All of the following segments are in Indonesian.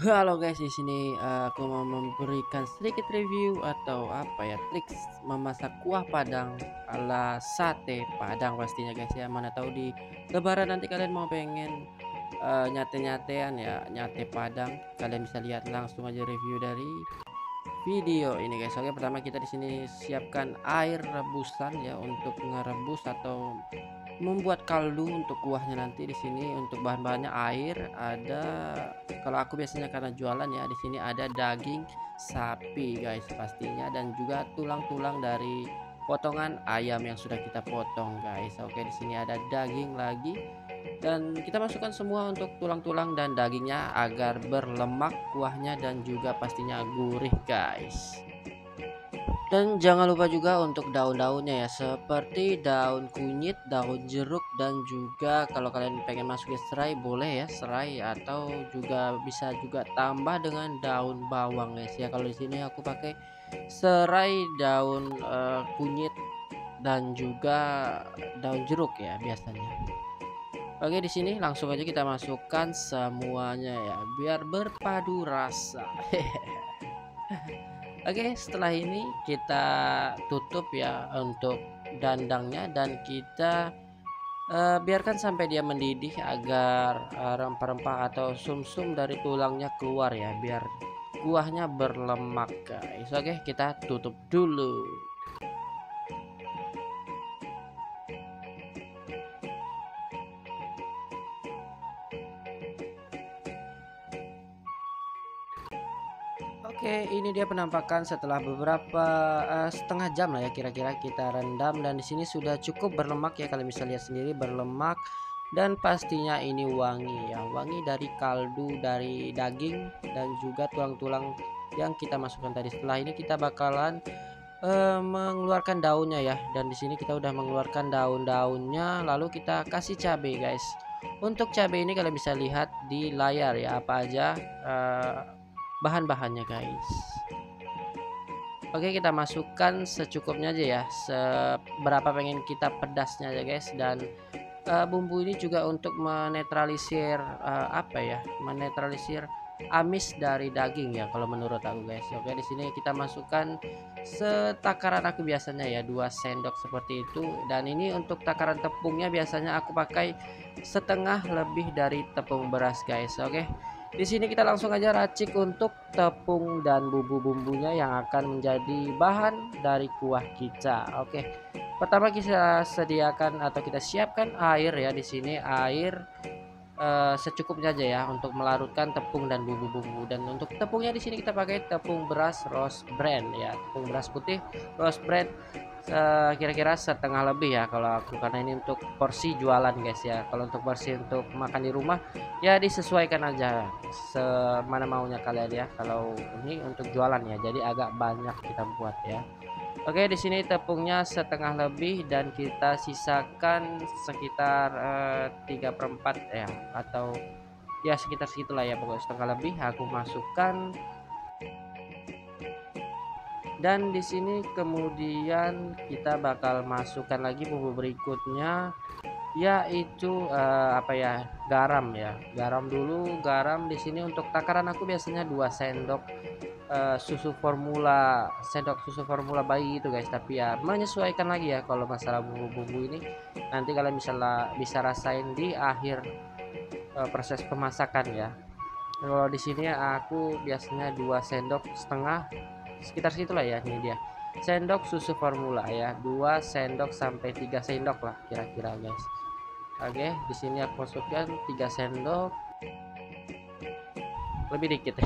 Halo guys, di sini aku mau memberikan sedikit review atau apa ya, trik memasak kuah Padang ala sate Padang pastinya guys ya. Mana tahu di Lebaran nanti kalian mau pengen nyate-nyatean ya, nyate Padang. Kalian bisa lihat langsung aja review dari video ini guys. Oke, pertama kita di sini siapkan air rebusan ya untuk ngerebus atau membuat kaldu untuk kuahnya nanti. Di sini untuk bahan-bahannya air ada, kalau aku biasanya karena jualan ya, di sini ada daging sapi guys pastinya, dan juga tulang-tulang dari potongan ayam yang sudah kita potong guys. Oke, di sini ada daging lagi, dan kita masukkan semua untuk tulang-tulang dan dagingnya agar berlemak kuahnya dan juga pastinya gurih guys. Dan jangan lupa juga untuk daun-daunnya ya, seperti daun kunyit, daun jeruk, dan juga kalau kalian pengen masukin serai boleh ya, serai, atau juga bisa juga tambah dengan daun bawang guys ya. Kalau di sini aku pakai serai, daun kunyit, dan juga daun jeruk ya biasanya. Oke, di sini langsung aja kita masukkan semuanya ya biar berpadu rasa. Oke, setelah ini kita tutup ya untuk dandangnya, dan kita biarkan sampai dia mendidih agar rempah-rempah atau sumsum dari tulangnya keluar ya, biar kuahnya berlemak guys. Oke, kita tutup dulu. Oke, ini dia penampakan setelah beberapa setengah jam lah ya, kira-kira kita rendam, dan di sini sudah cukup berlemak ya, kalian bisa lihat sendiri berlemak, dan pastinya ini wangi ya, wangi dari kaldu dari daging dan juga tulang-tulang yang kita masukkan tadi. Setelah ini kita bakalan mengeluarkan daunnya ya, dan di sini kita udah mengeluarkan daun-daunnya, lalu kita kasih cabai guys. Untuk cabai ini kalian bisa lihat di layar ya, apa aja bahan-bahannya guys. Oke, kita masukkan secukupnya aja ya, seberapa pengen kita pedasnya aja guys. Dan bumbu ini juga untuk menetralisir apa ya, menetralisir amis dari daging ya kalau menurut aku guys. Oke, di sini kita masukkan setakaran aku biasanya ya, 2 sendok seperti itu. Dan ini untuk takaran tepungnya biasanya aku pakai setengah lebih dari tepung beras guys. Oke, di sini kita langsung aja racik untuk tepung dan bumbu-bumbunya yang akan menjadi bahan dari kuah kita. Oke, pertama kita sediakan atau kita siapkan air ya, di sini air secukupnya aja ya untuk melarutkan tepung dan bumbu-bumbu. Dan untuk tepungnya di sini kita pakai tepung beras Rose Brand ya, tepung beras putih Rose Brand, kira-kira setengah lebih ya kalau aku, karena ini untuk porsi jualan guys ya. Kalau untuk porsi untuk makan di rumah ya disesuaikan aja semana maunya kalian ya. Kalau ini untuk jualan ya, jadi agak banyak kita buat ya. Oke, di sini tepungnya setengah lebih, dan kita sisakan sekitar 3/4 ya, atau ya sekitar segitulah ya, pokoknya setengah lebih aku masukkan. Dan di sini kemudian kita bakal masukkan lagi bumbu berikutnya, yaitu apa ya, garam ya. Garam dulu, garam di sini untuk takaran aku biasanya 2 sendok susu formula, sendok susu formula bayi itu guys. Tapi ya menyesuaikan lagi ya kalau masalah bumbu-bumbu ini, nanti kalian bisa rasain di akhir proses pemasakan ya. Kalau di sini aku biasanya 2 sendok setengah, sekitar situlah ya. Ini dia sendok susu formula ya, 2 sendok sampai 3 sendok lah kira-kira guys. Oke, di sini aku masukkan 3 sendok, lebih dikit.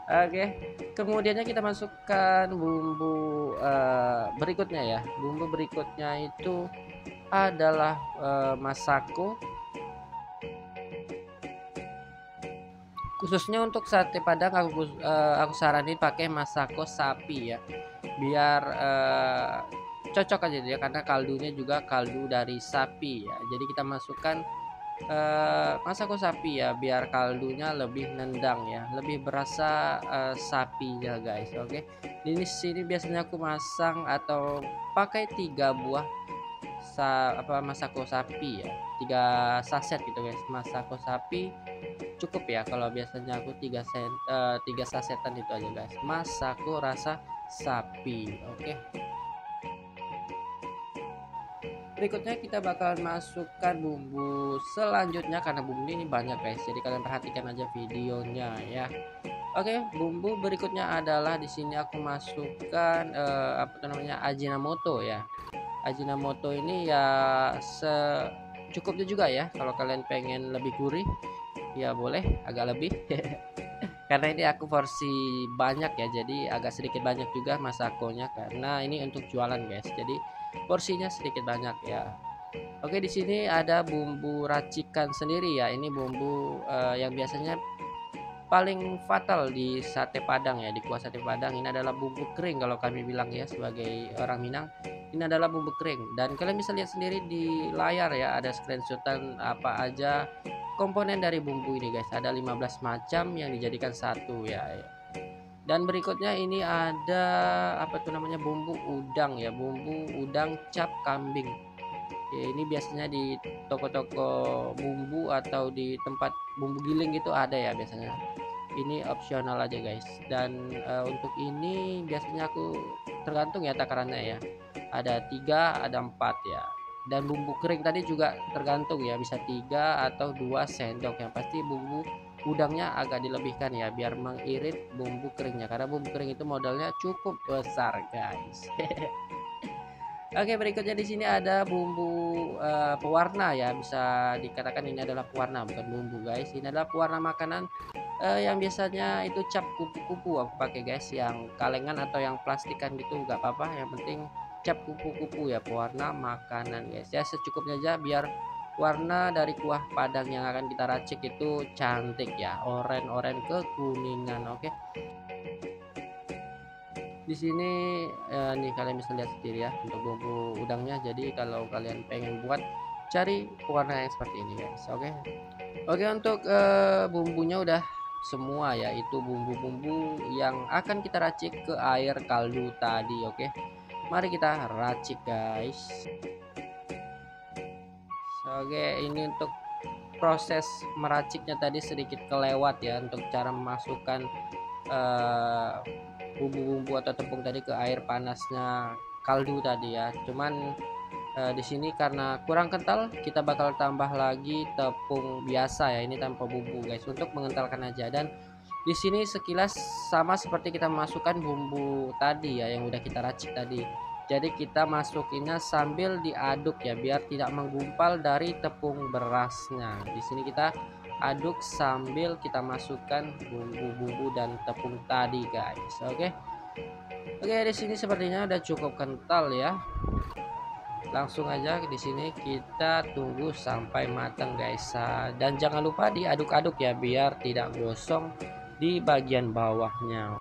Oke, kemudiannya kita masukkan bumbu berikutnya ya. Bumbu berikutnya itu adalah masako. Khususnya untuk sate Padang aku saranin pakai masako sapi ya, biar cocok aja dia, karena kaldunya juga kaldu dari sapi ya. Jadi kita masukkan masako sapi ya, biar kaldunya lebih nendang ya, lebih berasa sapinya guys. Oke, di sini biasanya aku masang atau pakai 3 buah masako sapi ya, 3 saset gitu guys, masako sapi. cukup ya, kalau biasanya aku 3 sasetan itu aja guys, Masako rasa sapi. Oke. Berikutnya kita bakal masukkan bumbu selanjutnya, karena bumbu ini banyak guys, jadi kalian perhatikan aja videonya ya. Oke, bumbu berikutnya adalah di sini aku masukkan apa tuh namanya, Ajinomoto ya. Ajinomoto ini ya secukupnya juga ya. Kalau kalian pengen lebih gurih ya boleh agak lebih. Karena ini aku porsi banyak ya, jadi agak sedikit banyak juga masakonya karena ini untuk jualan guys. Jadi porsinya sedikit banyak ya. Oke, di sini ada bumbu racikan sendiri ya. Ini bumbu yang biasanya paling fatal di sate Padang ya, di kuah sate Padang. Ini adalah bumbu kering kalau kami bilang ya sebagai orang Minang. Ini adalah bumbu kering dan kalian bisa lihat sendiri di layar ya, ada screenshotan apa aja komponen dari bumbu ini guys. Ada 15 macam yang dijadikan satu ya. Dan berikutnya ini ada apa tuh namanya, bumbu udang ya, bumbu udang cap kambing. Ya, ini biasanya di toko-toko bumbu atau di tempat bumbu giling gitu ada ya biasanya. Ini opsional aja guys. Dan untuk ini biasanya aku tergantung ya takarannya ya. Ada 3, ada 4 ya. Dan bumbu kering tadi juga tergantung ya, bisa 3 atau 2 sendok. Yang pasti bumbu udangnya agak dilebihkan ya biar mengirit bumbu keringnya, karena bumbu kering itu modalnya cukup besar guys. Oke, berikutnya di sini ada bumbu pewarna ya, bisa dikatakan ini adalah pewarna bukan bumbu guys. Ini adalah pewarna makanan yang biasanya itu cap kupu-kupu aku pakai guys, yang kalengan atau yang plastikan gitu nggak apa-apa, yang penting cap kupu-kupu ya, pewarna makanan guys. Ya secukupnya aja biar warna dari kuah Padang yang akan kita racik itu cantik ya, oren-oren kekuningan. Oke. Di sini nih kalian bisa lihat sendiri ya untuk bumbu udangnya. Jadi kalau kalian pengen buat, cari warna yang seperti ini guys. Oke. Oke, untuk bumbunya udah semua ya, itu bumbu-bumbu yang akan kita racik ke air kaldu tadi. Oke, mari kita racik guys. Oke, ini untuk proses meraciknya tadi sedikit kelewat ya, untuk cara memasukkan eh, bumbu-bumbu atau tepung tadi ke air panasnya kaldu tadi ya. Cuman di sini karena kurang kental, kita bakal tambah lagi tepung biasa ya, ini tanpa bumbu guys, untuk mengentalkan aja. Dan di sini sekilas sama seperti kita memasukkan bumbu tadi ya, yang udah kita racik tadi. Jadi kita masukinnya sambil diaduk ya, biar tidak menggumpal dari tepung berasnya. Di sini kita aduk sambil kita masukkan bumbu-bumbu dan tepung tadi guys. Oke. Oke, di sini sepertinya udah cukup kental ya. Langsung aja di sini kita tunggu sampai matang guys. Dan jangan lupa diaduk-aduk ya biar tidak gosong di bagian bawahnya.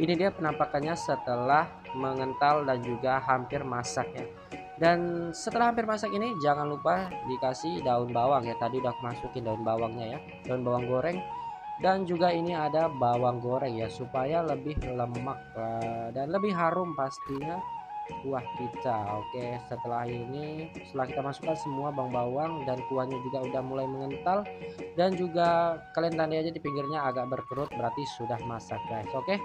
Ini dia penampakannya setelah mengental dan juga hampir masak ya. Dan setelah hampir masak ini jangan lupa dikasih daun bawang ya. Tadi udah masukin daun bawangnya ya, daun bawang goreng. Dan juga ini ada bawang goreng ya, supaya lebih lemak dan lebih harum pastinya kuah kita. Oke, setelah kita masukkan semua bawang-bawang dan kuahnya juga udah mulai mengental, dan juga kalian tandai aja di pinggirnya agak berkerut, berarti sudah masak guys. Oke.